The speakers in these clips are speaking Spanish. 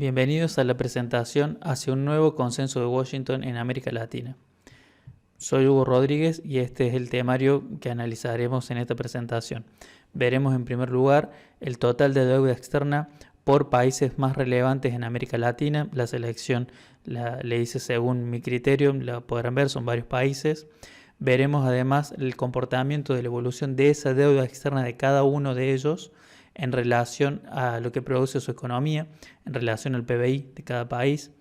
Bienvenidos a la presentación hacia un nuevo consenso de Washington en América Latina. Soy Hugo Rodríguez y este es el temario que analizaremos en esta presentación. Veremos en primer lugar el total de deuda externa por países más relevantes en América Latina. La selección le hice según mi criterio, la podrán ver, son varios países. Veremos además el comportamiento de la evolución de esa deuda externa de cada uno de ellos en relación a lo que produce su economía, en relación al PBI de cada país.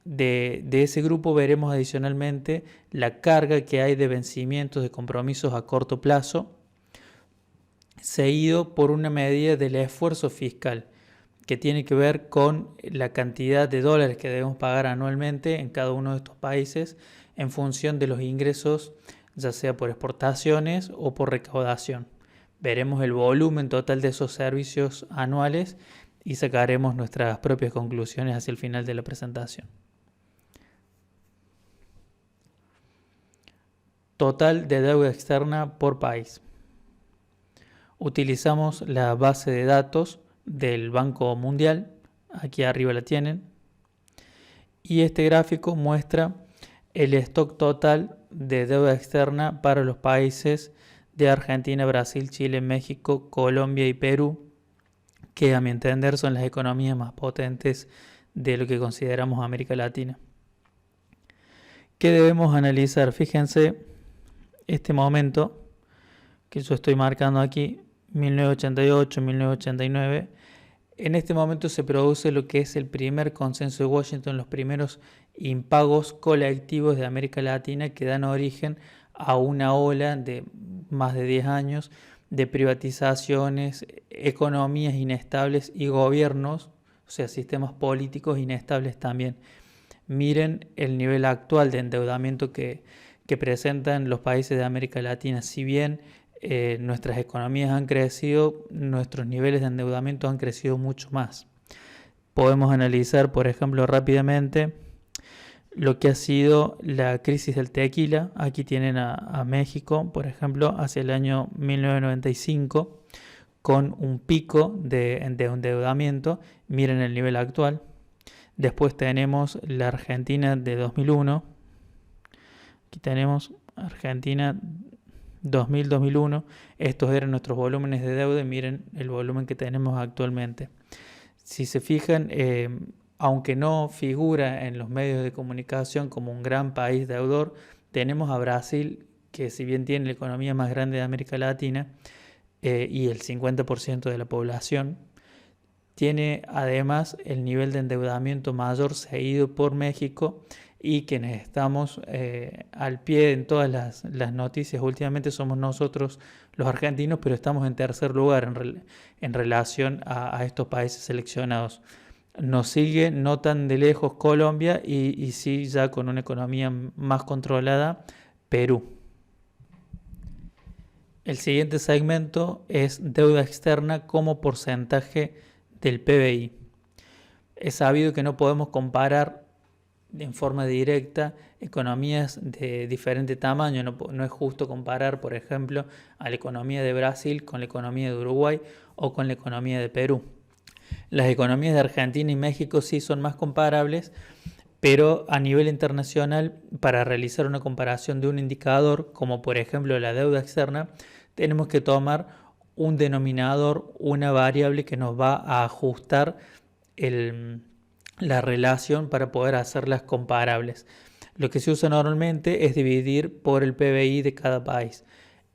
De ese grupo veremos adicionalmente la carga que hay de vencimientos de compromisos a corto plazo, seguido por una medida del esfuerzo fiscal, que tiene que ver con la cantidad de dólares que debemos pagar anualmente en cada uno de estos países en función de los ingresos, ya sea por exportaciones o por recaudación. Veremos el volumen total de esos servicios anuales y sacaremos nuestras propias conclusiones hacia el final de la presentación. Total de deuda externa por país. Utilizamos la base de datos del Banco Mundial, aquí arriba la tienen, y este gráfico muestra el stock total de deuda externa para los países de Argentina, Brasil, Chile, México, Colombia y Perú, que a mi entender son las economías más potentes de lo que consideramos América Latina. ¿Qué debemos analizar? Fíjense este momento que yo estoy marcando aquí, 1988, 1989. En este momento se produce lo que es el primer consenso de Washington, los primeros impagos colectivos de América Latina que dan origen a una ola de más de 10 años de privatizaciones, economías inestables y gobiernos, o sea, sistemas políticos inestables también. Miren el nivel actual de endeudamiento que presentan los países de América Latina. Si bien nuestras economías han crecido, nuestros niveles de endeudamiento han crecido mucho más. Podemos analizar, por ejemplo, rápidamente lo que ha sido la crisis del tequila. Aquí tienen a México, por ejemplo, hacia el año 1995, con un pico de endeudamiento. Miren el nivel actual. Después tenemos la Argentina de 2001. Aquí tenemos Argentina 2000-2001. Estos eran nuestros volúmenes de deuda y miren el volumen que tenemos actualmente. Si se fijan, aunque no figura en los medios de comunicación como un gran país deudor, tenemos a Brasil, que si bien tiene la economía más grande de América Latina y el 50% de la población, tiene además el nivel de endeudamiento mayor seguido por México, y quienes estamos al pie en todas las noticias últimamente somos nosotros los argentinos, pero estamos en tercer lugar en relación a estos países seleccionados. Nos sigue no tan de lejos Colombia y sí ya con una economía más controlada Perú. El siguiente segmento es deuda externa como porcentaje del PBI. Es sabido que no podemos comparar en forma directa economías de diferente tamaño. No es justo comparar, por ejemplo, a la economía de Brasil con la economía de Uruguay o con la economía de Perú. Las economías de Argentina y México sí son más comparables, pero a nivel internacional, para realizar una comparación de un indicador, como por ejemplo la deuda externa, tenemos que tomar un denominador, una variable que nos va a ajustar la relación para poder hacerlas comparables. Lo que se usa normalmente es dividir por el PBI de cada país.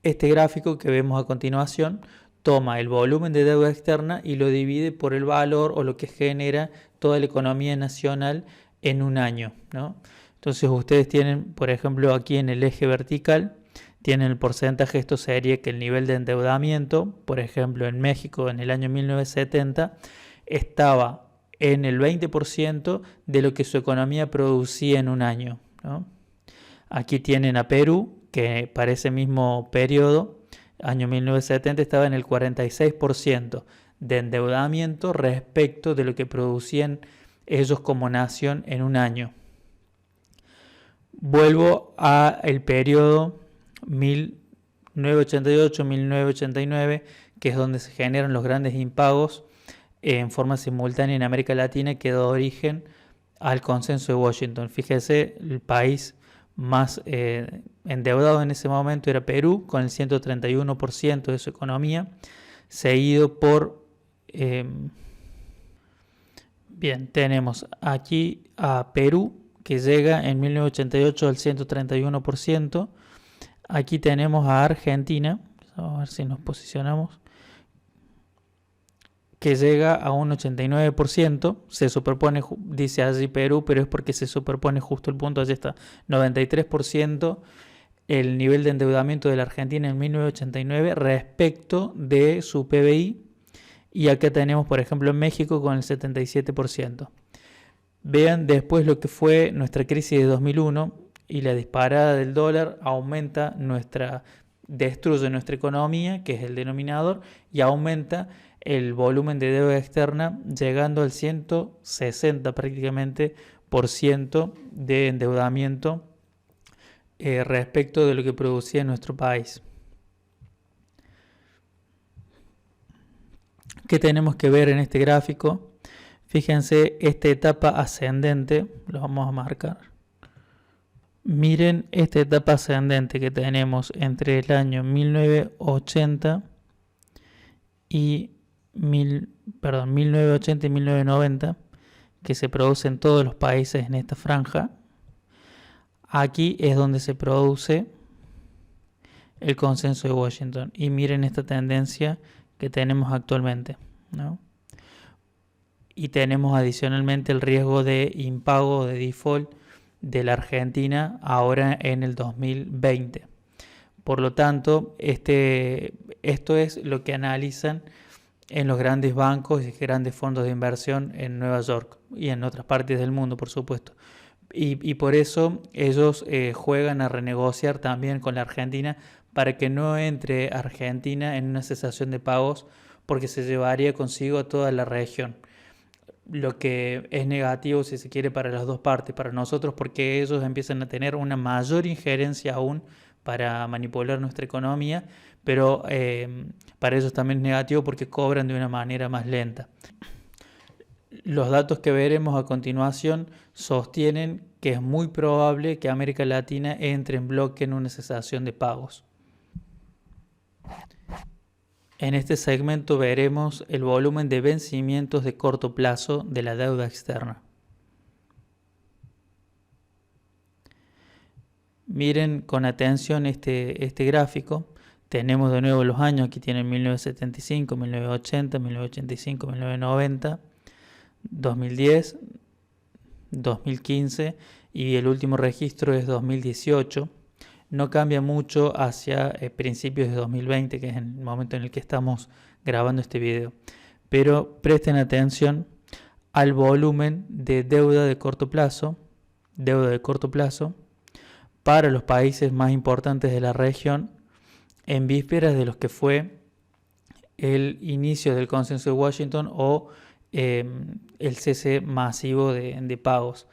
Este gráfico que vemos a continuación toma el volumen de deuda externa y lo divide por el valor o lo que genera toda la economía nacional en un año, ¿no? Entonces ustedes tienen, por ejemplo, aquí en el eje vertical, tienen el porcentaje. Esto sería que el nivel de endeudamiento, por ejemplo, en México en el año 1970, estaba en el 20% de lo que su economía producía en un año, ¿no? Aquí tienen a Perú, que para ese mismo periodo, año 1970, estaba en el 46% de endeudamiento respecto de lo que producían ellos como nación en un año. Vuelvo al periodo 1988-1989, que es donde se generan los grandes impagos en forma simultánea en América Latina que da origen al consenso de Washington. Fíjese, el país más endeudado en ese momento era Perú, con el 131% de su economía, seguido por... bien, tenemos aquí a Perú, que llega en 1988 al 131%. Aquí tenemos a Argentina, vamos a ver si nos posicionamos, que llega a un 89%, se superpone, dice allí Perú, pero es porque se superpone justo el punto, allí está, 93% el nivel de endeudamiento de la Argentina en 1989 respecto de su PBI, y acá tenemos, por ejemplo, en México con el 77%. Vean después lo que fue nuestra crisis de 2001 y la disparada del dólar destruye nuestra economía, que es el denominador, y aumenta el volumen de deuda externa, llegando al 160 prácticamente por ciento de endeudamiento respecto de lo que producía nuestro país. ¿Qué tenemos que ver en este gráfico? Fíjense esta etapa ascendente, lo vamos a marcar. Miren esta etapa ascendente que tenemos entre el año 1980 y 1990, que se produce en todos los países en esta franja. Aquí es donde se produce el consenso de Washington. Y miren esta tendencia que tenemos actualmente, ¿no? Y tenemos adicionalmente el riesgo de impago o de default de la Argentina ahora en el 2020. Por lo tanto, esto es lo que analizan en los grandes bancos y grandes fondos de inversión en Nueva York y en otras partes del mundo, por supuesto. Y por eso ellos juegan a renegociar también con la Argentina para que no entre Argentina en una cesación de pagos, porque se llevaría consigo a toda la región. Lo que es negativo, si se quiere, para las dos partes, para nosotros, porque ellos empiezan a tener una mayor injerencia aún para manipular nuestra economía, pero para ellos también es negativo porque cobran de una manera más lenta. Los datos que veremos a continuación sostienen que es muy probable que América Latina entre en bloque en una cesación de pagos. En este segmento veremos el volumen de vencimientos de corto plazo de la deuda externa. Miren con atención este gráfico. Tenemos de nuevo los años, aquí tienen 1975, 1980, 1985, 1990, 2010, 2015 y el último registro es 2018. No cambia mucho hacia principios de 2020, que es el momento en el que estamos grabando este video. Pero presten atención al volumen de deuda de corto plazo para los países más importantes de la región en vísperas de los que fue el inicio del consenso de Washington o el cese masivo de pagos.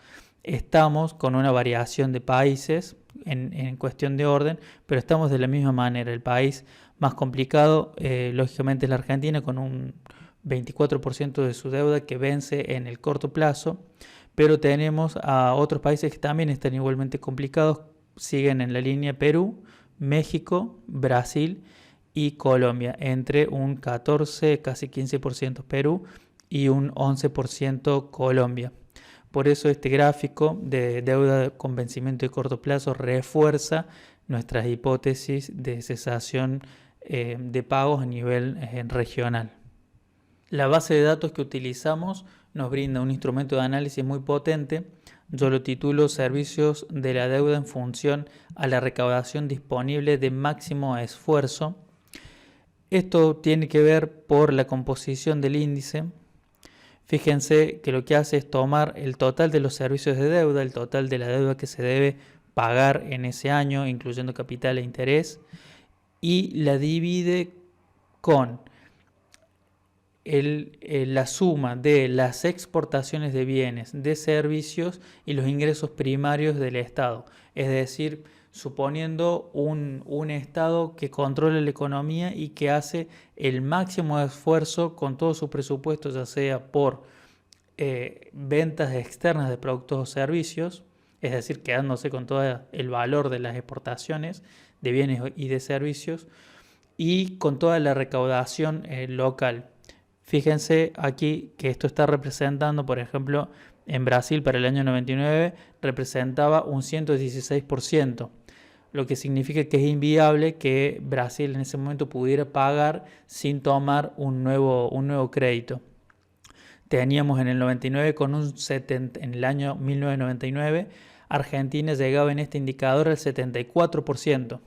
Estamos con una variación de países en cuestión de orden, pero estamos de la misma manera. El país más complicado, lógicamente, es la Argentina, con un 24% de su deuda que vence en el corto plazo, pero tenemos a otros países que también están igualmente complicados, siguen en la línea Perú, México, Brasil y Colombia, entre un 14, casi 15% Perú y un 11% Colombia. Por eso este gráfico de deuda con vencimiento de corto plazo refuerza nuestras hipótesis de cesación de pagos a nivel regional. La base de datos que utilizamos nos brinda un instrumento de análisis muy potente. Yo lo titulo Servicios de la deuda en función a la recaudación disponible de máximo esfuerzo. Esto tiene que ver por la composición del índice. Fíjense que lo que hace es tomar el total de los servicios de deuda, el total de la deuda que se debe pagar en ese año, incluyendo capital e interés, y la divide con la suma de las exportaciones de bienes, de servicios y los ingresos primarios del Estado. Es decir, suponiendo un Estado que controla la economía y que hace el máximo esfuerzo con todo su presupuesto, ya sea por ventas externas de productos o servicios, es decir, quedándose con todo el valor de las exportaciones de bienes y de servicios, y con toda la recaudación local. Fíjense aquí que esto está representando, por ejemplo, en Brasil para el año 99 representaba un 116%, lo que significa que es inviable que Brasil en ese momento pudiera pagar sin tomar un nuevo crédito. Teníamos en el 99 con un 70, en el año 1999, Argentina llegaba en este indicador al 74%,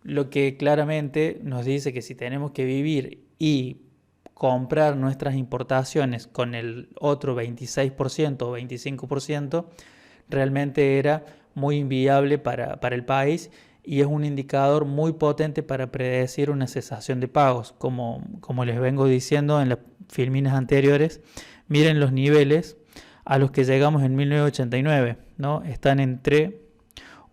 lo que claramente nos dice que si tenemos que vivir y comprar nuestras importaciones con el otro 26% o 25%, realmente era muy inviable para el país y es un indicador muy potente para predecir una cesación de pagos. Como les vengo diciendo en las filminas anteriores, miren los niveles a los que llegamos en 1989, ¿no? Están entre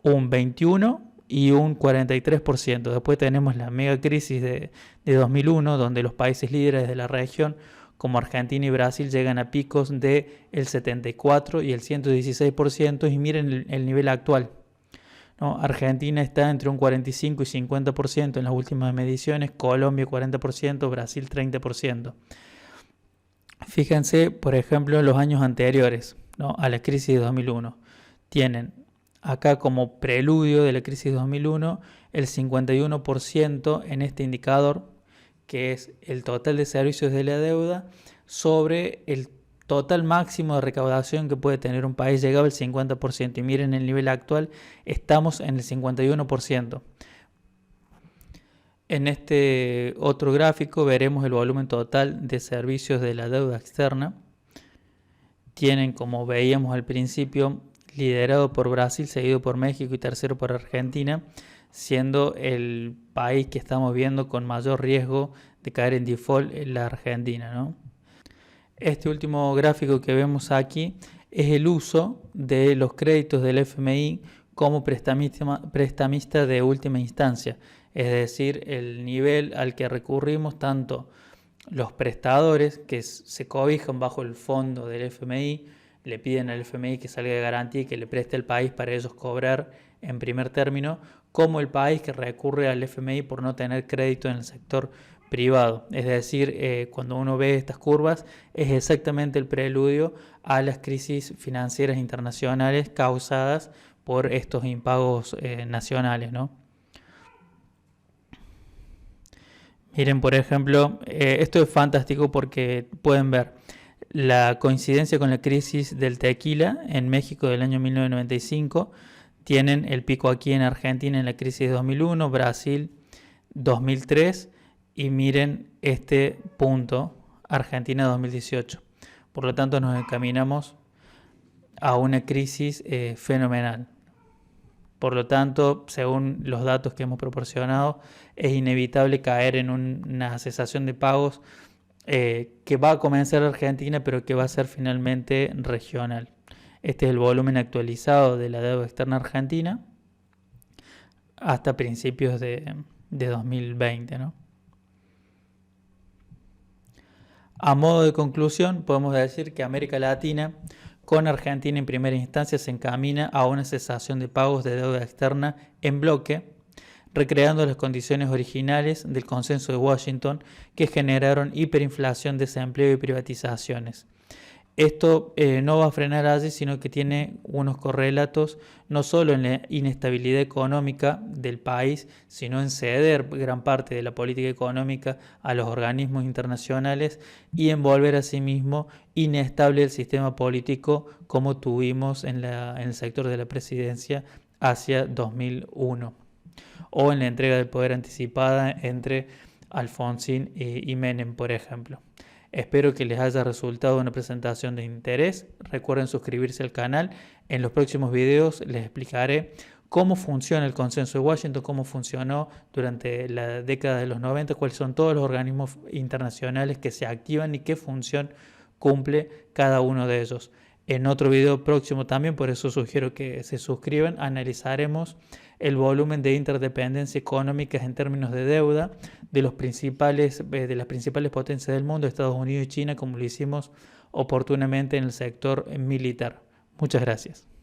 un 21 y un 43%. Después tenemos la mega crisis de 2001, donde los países líderes de la región, como Argentina y Brasil, llegan a picos del 74 y el 116%, y miren el nivel actual, ¿no? Argentina está entre un 45 y 50% en las últimas mediciones, Colombia 40%, Brasil 30%. Fíjense, por ejemplo, los años anteriores, ¿no?, a la crisis de 2001. Tienen acá como preludio de la crisis de 2001 el 51% en este indicador, que es el total de servicios de la deuda sobre el total máximo de recaudación que puede tener un país, llegaba al 50%. Y miren el nivel actual, estamos en el 51%. En este otro gráfico veremos el volumen total de servicios de la deuda externa. Tienen, como veíamos al principio, liderado por Brasil, seguido por México y tercero por Argentina, siendo el país que estamos viendo con mayor riesgo de caer en default en la Argentina, ¿no? Este último gráfico que vemos aquí es el uso de los créditos del FMI como prestamista de última instancia, es decir, el nivel al que recurrimos tanto los prestadores que se cobijan bajo el fondo del FMI, le piden al FMI que salga de garantía y que le preste al país para ellos cobrar en primer término, como el país que recurre al FMI por no tener crédito en el sector privado. Es decir, cuando uno ve estas curvas, es exactamente el preludio a las crisis financieras internacionales causadas por estos impagos nacionales, ¿no? Miren, por ejemplo, esto es fantástico porque pueden ver la coincidencia con la crisis del tequila en México del año 1995. Tienen el pico aquí en Argentina en la crisis de 2001, Brasil 2003 y miren este punto, Argentina 2018. Por lo tanto, nos encaminamos a una crisis fenomenal. Por lo tanto, según los datos que hemos proporcionado, es inevitable caer en una cesación de pagos que va a comenzar en Argentina, pero que va a ser finalmente regional. Este es el volumen actualizado de la deuda externa argentina hasta principios de 2020, ¿no? A modo de conclusión, podemos decir que América Latina, con Argentina en primera instancia, se encamina a una cesación de pagos de deuda externa en bloque, recreando las condiciones originales del consenso de Washington que generaron hiperinflación, desempleo y privatizaciones. Esto no va a frenar allí, sino que tiene unos correlatos no solo en la inestabilidad económica del país, sino en ceder gran parte de la política económica a los organismos internacionales y en volver asimismo inestable el sistema político como tuvimos en el sector de la presidencia hacia 2001 o en la entrega del poder anticipada entre Alfonsín y Menem, por ejemplo. Espero que les haya resultado una presentación de interés. Recuerden suscribirse al canal. En los próximos videos les explicaré cómo funciona el consenso de Washington, cómo funcionó durante la década de los 90, cuáles son todos los organismos internacionales que se activan y qué función cumple cada uno de ellos. En otro video próximo también, por eso sugiero que se suscriban, analizaremos el volumen de interdependencia económicas en términos de deuda de las principales potencias del mundo, Estados Unidos y China, como lo hicimos oportunamente en el sector militar. Muchas gracias.